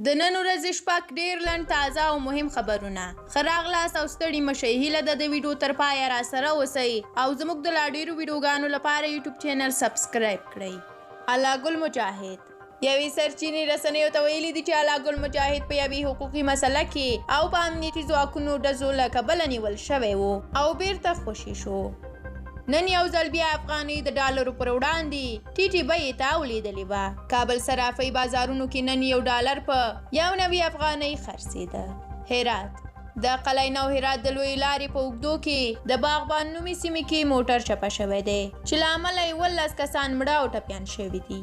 د نن ورځې شپږ ډېر لنډ تازه او مهم خبرونه. ښه راغلاست او ستړي مشئ. هیله ده د ویډیو تر پایه راسره اوسئ او زموږ د لا ډېرو ویډیوګانو لپاره یوټیوب چینل سبسکرایب کړئ. الله ګل مجاهد یوې سرچینې رسنیو ته ویلي دي چې الله ګل مجاهد په یوې حقوقي مسله کې او په امنیتي ځواکونو ډزو له کبله نیول شوی و او بیرته خوشي شو. نن یو ځل بیا افغانۍ د ډالرو پر وړاندې ټیټې بیې ته ولیدلې وه. کابل صرافۍ بازارونو کې نن یو ډالر په 1 افغانۍ خرڅېده. هرات د قلعه نو هرات د لویې لارې په اوږدو کې د باغبان نومي سیمې کې موټر چپه شوی دی چې له امله 11 کسان مړه او ټپیان شوي دي.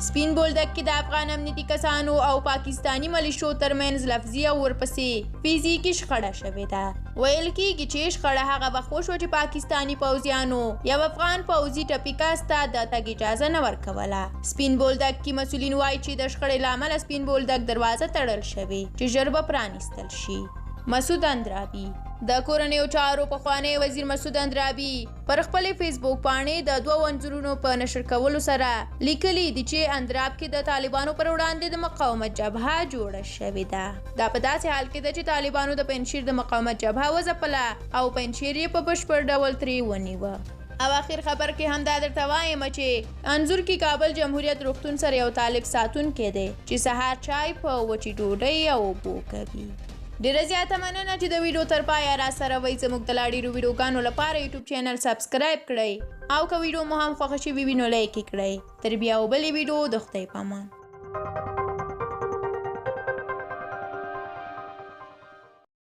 سپین بولدک کې د افغان امنیتي کسانو او پاکستانی ملیشو ترمنځ لفظي او ورپسې فزیکي شخړه شوې ده. ویل کېږي چې شخړه هغه وخت وشوه چې پاکستانی پوځیانو یو افغان پوځي ټپي کس ته د تګ اجازه نه ورکوله. سپین بولدک کې مسؤلین وایي چې د شخړې له امله سپین بولدک دروازه تړل شوې چې ژر به پرانیستل شي. مسعود اندرابي د کورنیو چارو پخوانی وزیر مسعود اندرابي پر خپلې فیسبوک پاڼې د 2 انځورونو په نشر کولو سره لیکلي دي چې اندراب کې د طالبانو پر وړاندې د مقاومت جبهه جوړه شوې ده. دا په داسې حال کې ده چې طالبانو د پنجشیر د مقاومت جبهه وځپله او پنجشیر یې په بشپړ ډول ترې ونیوه. او اخر خبر کې هم دا درته وایم چې انځور کې کابل جمهوریت روغتون سره یو طالب ساتونکی دی چې سهار چای په وچې ډوډۍ او اوبو کوي. ډیره زیاته مننه چې د ویډیو تر پایه راسره وئ. زموږ د لا ډېرو ویډیوګانو لپاره یوټیوب چینل سبسکرایب کړئ او که ویډیو مو هم خوښه شوي وي نو لایک یې کړئ. تر بیا او بلې ویډیو د خدای په امان.